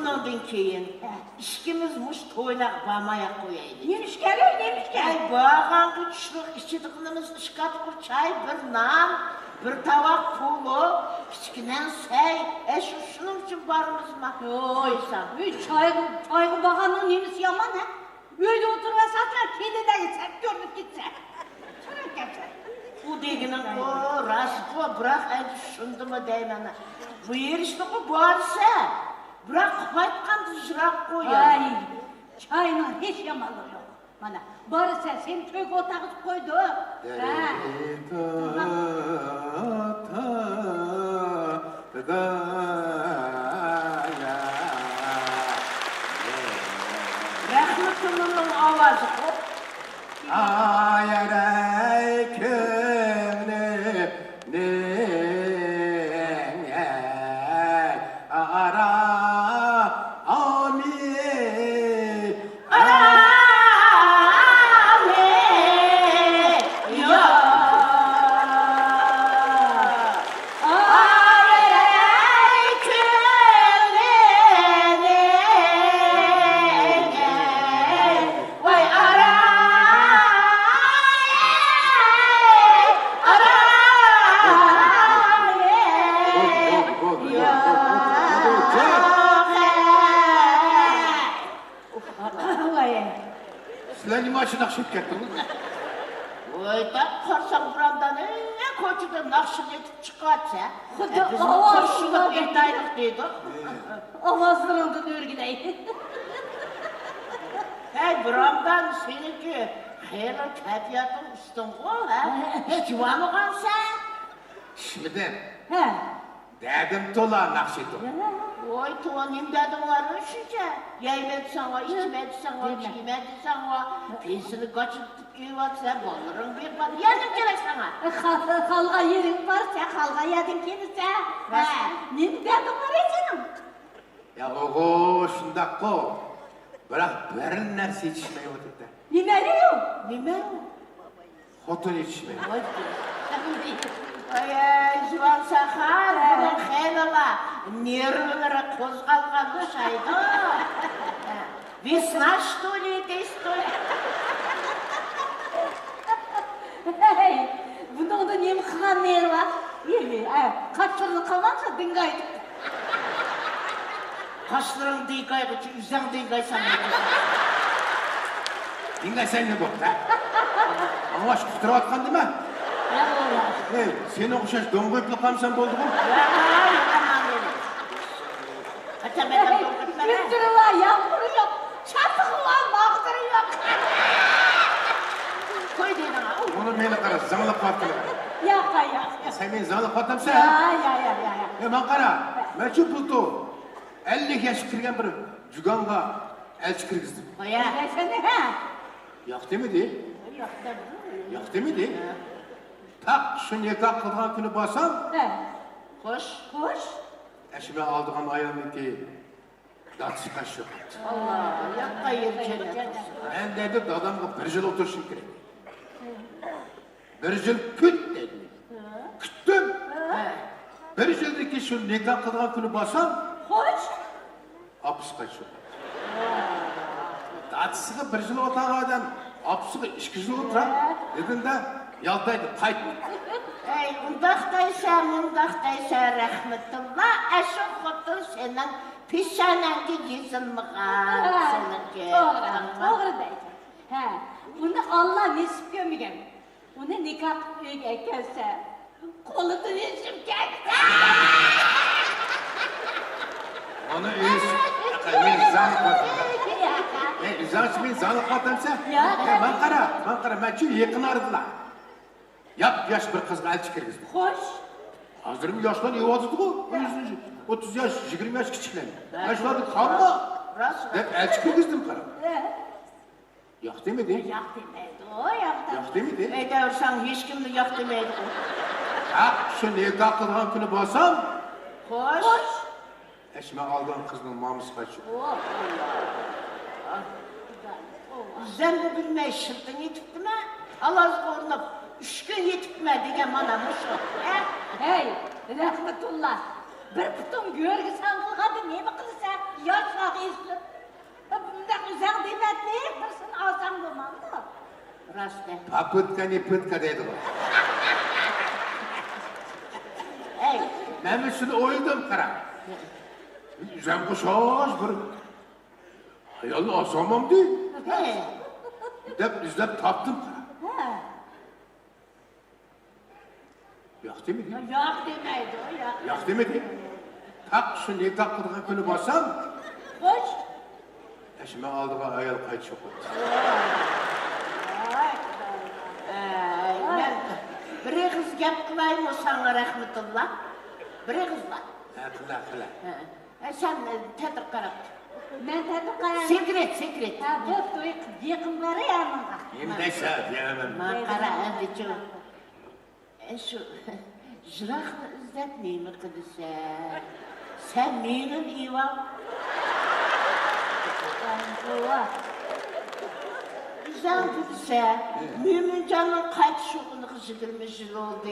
bundan keyin işkimiz muş to'ylar bamaya qo'yaylik. Nemiş Bağan güçlük içidiğimiz ışkatır çay, bir nan, bir tavak pulu, kichkinen sey, şunun için barımız mı? Koysam. Çayğı bağanın nemisi yaman ha? Öyle oturmasatlar, kedide gitsek, görünüp gitsek. Sana gelsek. Bu deginin o, rast o, bırak şundu mu deymen. Bu yer işte o barsa, bırak kupaytkan dışırak koyar. Ay, çayla hiç yamanlığı yok. Bana, bari sen kök otağı koydu. Rahmetli'nin avazı o. Ayaray könlüm ara amin Sizler nima için nakşıp geldiniz? Oyda korsan buramdan koçuda nakşın etip çıkartsa. Kuda Bizim avaz koşuluk kulak etaylık deydi. Avazlarından örgüleyin. Hey buramdan seninki hayırlı tabiatın üstün o ha? İstivan oğan sen. Şimdi He. derdim tola nakşedim. Oy tuğanim dedim var üçünce. Yemek sana, içmek sana, çiğmek sana. Pensini kaçırtıp yiyorsa bolların bir var. Yedim gerek sana. Kalga yerin varsa, kalga yedin gelirse. Ne dedim var senin? Ya oğul şundak ko. Bırak verin nersi yetişmeyi oturdu. Nimeliyor. Nime o? Hotun yetişmeyi. Ay Zivan Sakar, bunun xeylala nervlere kozgalgan şaydı. Весна, что ли, это история? Hey, bunda da nemi kılan neri var? Yemi, kaçırını kalmansa dingaydı. Kaşların dıygay, üzerine dıygay sanırım. Dinle sen ne bokta? Ama şu kutura atkan değil mi? Ya oğlan. Hey, seni okuşaş don koyup kalmışsan doldu mu? Hatta ben de dokutlara. Gündürü var, yağmuru yok. Çatığı var, mağdırı yok. Koy dedim ha. Onu beni kara, zanlık patlı. Yaka. Sen beni zanlık patlamsa Ya. ya. Ben kara, ben şu buldu. 50 yaş kirgen bir cüganga elçi kırgızdım. Koya. Seni ha? Yok demedi. Yok demedi. Tak şu nikah kılgan günü basam, He. Koş. Hoş. eşime aldığım ayağını değil. Datsı kaç yok. Allah, yapma yerçene. Ben dedi dadamga bir yıl oturuşum gerek. Bir yıl küt dedi. Küttüm. Bir yıldaki şu nikah kılgan günü basam, Hoş. hapis kaç yok. Datsıga bir yıl otağı adam, hapsıga 2 yıl oturam. Dedim de yaltaydı, kayıt. Ey, undaktaysa, rahmetullah, eşin kutun senin pişanengi yazılmığa seninki. Doğru deydi. He. Bunu Allah nesip gömügen. Bunu nikah gelse. Kolunu nesip gelse. Onu iz, ben zanlık atam. Ben zanlık atamsa, ben kara, ben şu yakın ardılar. Yap yaş bir kızga elçi kirgizdim. Hoş. Hazırım yaşlan iyi oldu bu. 30 yaş, 20 yaş küçükler. Yaşladı kalma. Hep elçi kirgizdim kara. Yok demedi. Yak demeydi o yakta. Yok demedi. Ey devirsen hiç kimde yok demeydi. Ha şu nikah kılgan günü basam, Koş. eşime aldığım kızın mamusu kaçıyor. Oh Allah. Sen bu bilmeyi şırtın yetipti mi? Alaz korunup 3 gün yetipme degen bana muşluk. Hey, rahmetullah. Bir putum görgü sangılgadı ne mi kılsa? Yaşla pıtka deydi bu. Ey, Ben şunu oyladım kara. Sen kuşağız bir hayalini asamam değil. he. İzlep taptım kara. Yak demedi. Yok demeydi o ya. Yak demedi. Tak şu ne takıdığın günü bassam. Hoş. Eşime aldığı ayal kayıt çok oldu. Ben bir kız gap kılayım o sana rahmetullah. Bir kız var. Kıla. Sen tedir karap. Ben tabii kayan. Sekret. Ha bu toy yakınları yanında. Yemde şah diyemem. Makara hadi çok. Şu jıraqni izlab neymi qilsa? Sen menin ivam. Güzel qilsa, menin canım qaytishini 20 yil oldu.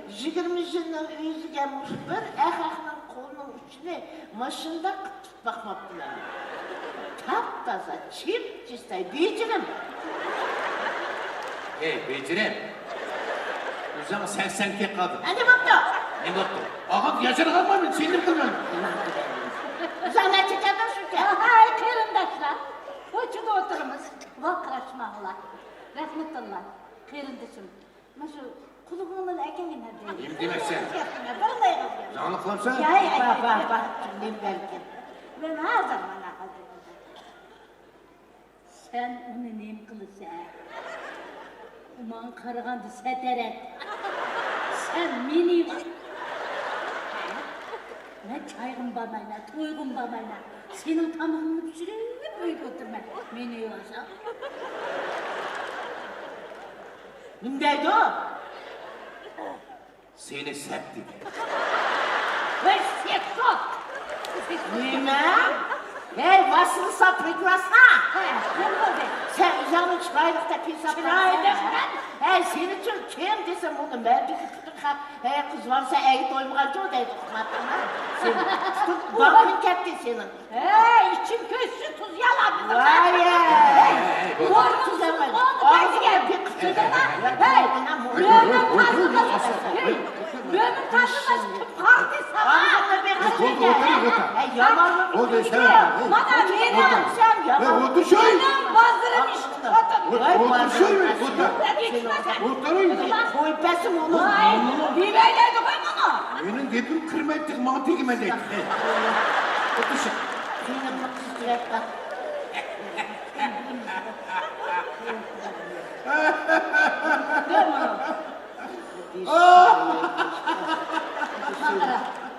20 yilning o'ziga bir ahaqning qo'lining uchini mashinada qitib boqmabdilar. Taptaza, chip-chistay, bejirim. Hey becirem. Uzama sen kek kaldın. Hadi baktı. Ne baktı? Ağam yaşar kalmadın, senin kılmadın. Sana çıkardın şu ki. Hay kırındaşlar. Koçuda oturumuz. Vakraşmağlar. Rahmetullah. Kırındışım. Nasıl kuluğunun erkeğine değil. Yem demek sen. Vallahi yapıyorum. Canlı kılamsan. Bak. Cümlem belki. Ben her zaman akıllı. Sen onu neyim kılırsa? Uman karıgandı seteret. Sen meni... Ne çaygın babayla, toygun babayla. Senin tamamını pişirip büyük oturma. Meni yiyorsa. Nimdeydi o? Seni septi. Ve sektot. Nime? Hey, vasılsa prekrasna. Ne oldu? Sen üzerine çıkaylıkta pis Çıkaylıkta? Hey, senin için kim desem bunu ben bir tutup hey kız varsa eğit oymağa çok deydi kumatına. Sen tutup bakın ketti senin. Hey, için köşsü tuz yaladı. Vay ya. Doğru tuz yaladı. Ağzı gel. Bir kıçıda. Hey, Lömün tarzı Lömün tarzı parti sabah. Ağzında bir kıçıda. Hey, yalanlık. O da sen. Bana benim. Sen yalan. Otur şöyle. Benim bazırım işte. Otur şöyle. Otur. Koy pesim onu. Ay, bir beyleydi koy bunu. Benim dedim kırmettik mantı yemedi. Otur şöyle. Senin mutlu sürekli.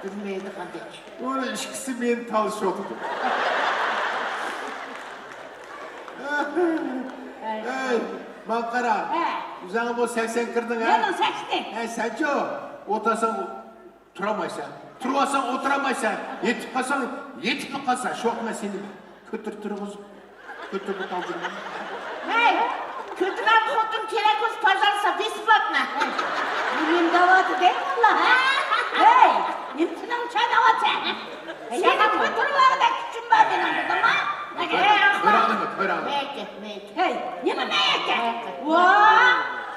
Gülmeydi kardeş. Onun ilişkisi beni tanışıyordu. Hey, Mankara. He. Üzerine bu 80 kırdın ha. Yanın seçtin. He, sence o. Otursan turamaysan. Turvasan oturamaysan. Yetip kalsan. Şokma seni. Kötürtürümüz. Kötürlük kaldırma. Hey, kötüler kutun kerekoz pazarsa besplatna. Bugün davatı değil mi la? Hey, nimtinin çay davatı. Senin kötülüğü de küçüm var benim burada mı? Kör ağlama. Meyke. Hey, yemin ne yeke? Vaa!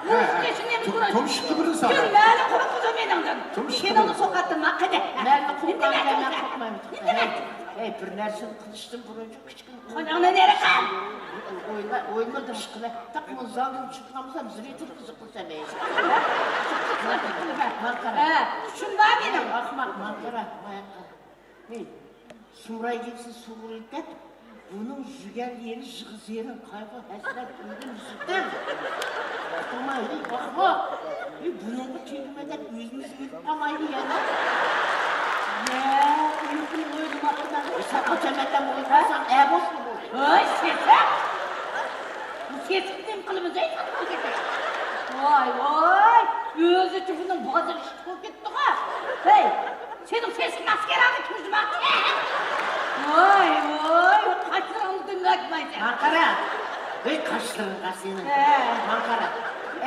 Bu işin yemin kuracak. Tom şıkkı bırın sana. Gülmeli kurukuzu benimden. Tom Sen onu sokattın bak hadi. Nerede kokmam ben kokmam. Hey, bir nersini kılıçtım buruncu küçük. Konağına nere kal? Oynadım kıla. Takma zalım çıkmamıza züriyetini kızıklı semeyiz. Mankara. He, şun var benim. Akmak mankara. Hey, Sumray gitsin Sumray'dan. Bunun jügel yeri jığız yerin kaybı hasret öldüm sütüm. Ama iyi bakma. Bunun bu tüyümeden yüzümüz yutmamaydı yani. Ya, uyukunu koydum akıdan. Sen o temelde uyumarsan boş mu bu? Ay sesi! Bu sesi bizim kılımıza hiç atmadı. Vay! Özü tüpünün boğazı çıkıp gitti ha! Hey! Senin sesin asker aldı kimisi bak! Vay! Kaç liranı dinletmeyeceğim. Mankara. Ve kaşlarına senin. Mankara.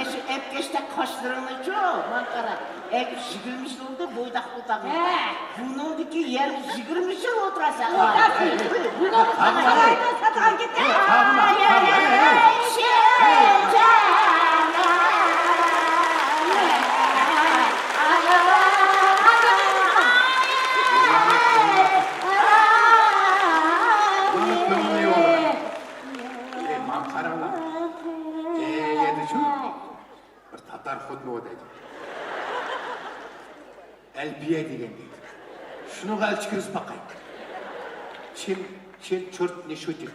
Şu hep geçte kaşlarını çok Mankara. Hep jigirmiş oldu boydak otağı. Bunundaki yer jigirmiş oturasa. Bunu sarayda satan gitti. Tamam. маған қарағыла. Еді шу, бір татар худного дейді. Әлбия деген дейді. Шunu әлчікіріз бақайын. Çel çört ne şöyle.